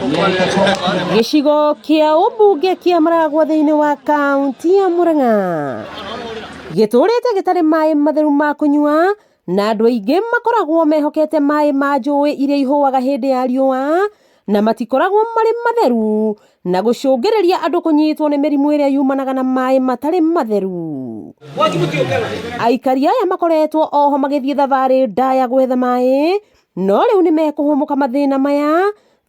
Gĩcigo kĩa ũmbunge kĩa Maragwa thĩinĩ wa kaunti ya Murang'a gĩtũrĩte gĩtarĩ maĩ matheru ma kũnyua, na andũ aingĩ makoragwo mehokete maĩ ma njũĩ iria ihũaga hĩndĩ ya riũa na matikoragwo marĩ matheru, na gũcũngĩrĩria andũ kũnyitwo nĩ mĩrimũ ĩrĩa yumanaga na maĩ matarĩ matheru. Aikari aya makoretwo oho magĩthiĩ thabarĩ ndaya gwetha maĩ, no rĩu nĩ mekũhũmũka mathĩna maya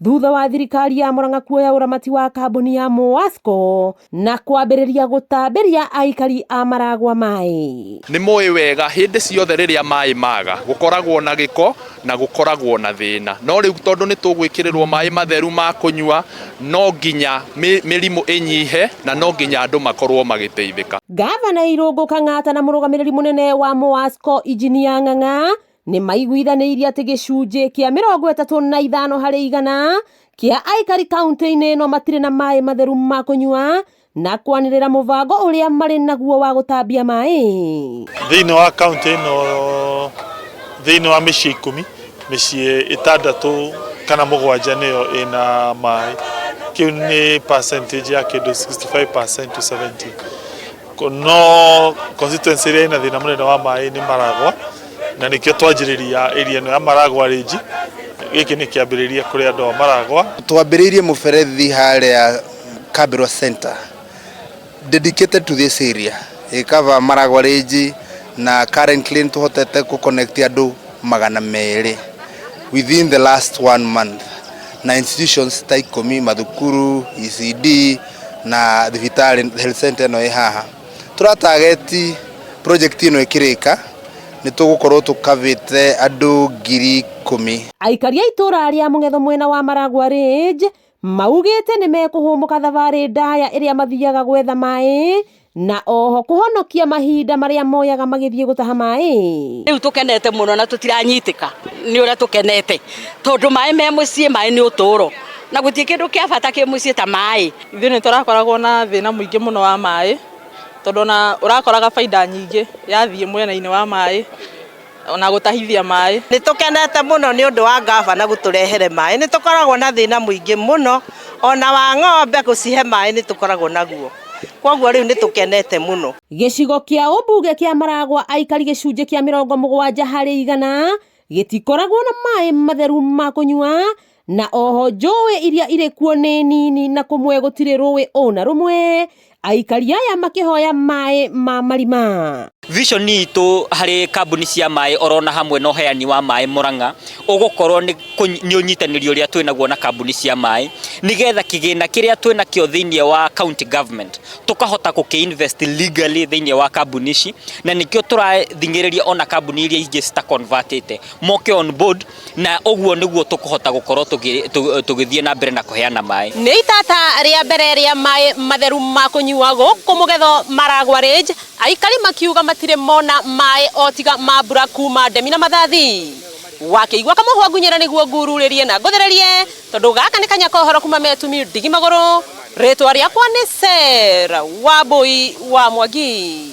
thutha wa thirikari ya Murang'a kuoya ũramati wa kambuni ya Muasco na kwambĩrĩria gũtambĩria aikari a Maragwa maĩ. Nĩ mũĩ wega hĩndĩ ciothe rĩrĩa maĩ maga gũkoragwo na gĩko na gũkoragwo na thĩna, no rĩu tondũ nĩ tũgwĩkĩrĩrwo maĩ matheru ma kũnyua, no nginya mĩrimũ ĩnyihe na no nginya andũ makorwo magĩteithĩka. Gavana Irũngũ Kang'ata na mũrũgamĩrĩri mũnene wa Muasco Injinia Ng'ang'a nĩ maiguithanĩirie atĩ gĩcunjĩ kĩa 35% kĩa aikari kaunti-inĩ ĩno matirĩ na maĩ matheru ma kũnyua na kwanĩrĩra mũbango ũrĩa marĩ naguo wa gũtambia maĩ. Thĩinĩ wa kaunti ĩno, thĩinĩ wa mĩciĩ 10, mĩciĩ 6 kana 7 nĩyo ĩna maĩ. Kĩu nĩ percentage ya kĩndũ 65% to 70%. No constituency ĩrĩa ĩna thĩna mũnene wa maĩ nĩ Maragwa, na nĩkĩo twanjĩrĩria area ĩno ya Maragwa Range. Gĩkĩ nĩ kĩambĩrĩria kũrĩ andũ a Maragwa. Twambĩrĩirie mũberethi harĩa Kabirwa Center dedicated to this area. Cover Maragwa Range, na currently tuhotete ku connect andũ 200 within the last 1 month. Na institutions ta 10, mathukuru, ECD na thibitarĩ health center ĩno ĩ haha. Tũratargeti project ĩno ĩkĩrĩka nĩ tũgũkorwo tũkavĩte andũ 10,000. Aikari a itũra rĩa Mũng'etho mwena wa Maragwa Range maugĩte nĩ mekũhũmũka thabarĩ ndaya ĩrĩa mathiaga gwetha maĩ na oho kũhonokia mahinda marĩa moyaga magĩthiĩ gũtaha maĩ. Rĩu tũkenete mũno na tũtiranyitĩka nĩ ũrĩa tũkenete tondũ maĩ me mũciĩ, maĩ nĩ ũtũũro na gũtirĩ kĩndũ kĩa bata kĩ mũciĩ ta maĩ. Ithuĩ nĩ tũrakoragwo na thĩna mũingĩ mũno wa maĩ, tondũ na ũrakoraga baida nyingĩ yathiĩ mwena-inĩ wa maĩ na gũtahithia maĩ. Nĩ tũkenete mũno nĩ ũndũ wa gavana gũtũrehere maĩ. Nĩ tũkoragwo na thĩna mũingĩ mũno, ona wa ng'ombe gũcihe maĩ nĩ tũkoragwo naguo. Kwoguo rĩu nĩ tũkenete mũno. Gĩcigo kĩa ũmbunge kĩa Maragwa aikari gĩcunjĩ kĩa 70% gĩtikoragwo na maĩ matheru ma kũnyua, na oho njũĩ iria irĩ kuo nĩ nini na kũmwe gũtirĩ rũĩ ona rũmwe, aikari aya makĩhoya maĩ ma marima. Vision itũ harĩ kambuni cia maĩ orona hamwe na ũheani wa maĩ Murang'a ũgũkorwo nĩ ũnyitanĩri ũrĩa twĩnaguo na kambuni cia maĩ, nĩgetha kĩgĩna kĩrĩa twĩnakĩo thĩinĩ wa county government tũkahota gũkĩ-invest legally thĩinĩ wa kambuni ici, na nĩkĩo tũrathingĩrĩria ona kambuni iria ingĩ cita-convertĩte moke on board, na ũguo nĩguo tũkũhota gũkorwo tũgĩthiĩ na mbere na kũheana maĩ. Nĩ itata rĩa mbere rĩa maĩ matheru ma kũnyua gũkũ Mũng'etho Maragwa Range, aikari makiuga matirĩ mona maĩ o tiga ma mbura kuma ndemi na mathathi. Wakĩigua Kamũhwa Ngunyĩra nĩguo ngururĩrie na ngũthererie, tondũ gaka nĩ kanya kohoro kuma Metumi Ndigi Magũrũ. Rĩtwa rĩakwa nĩ Sarah Wambui wa Mwangi.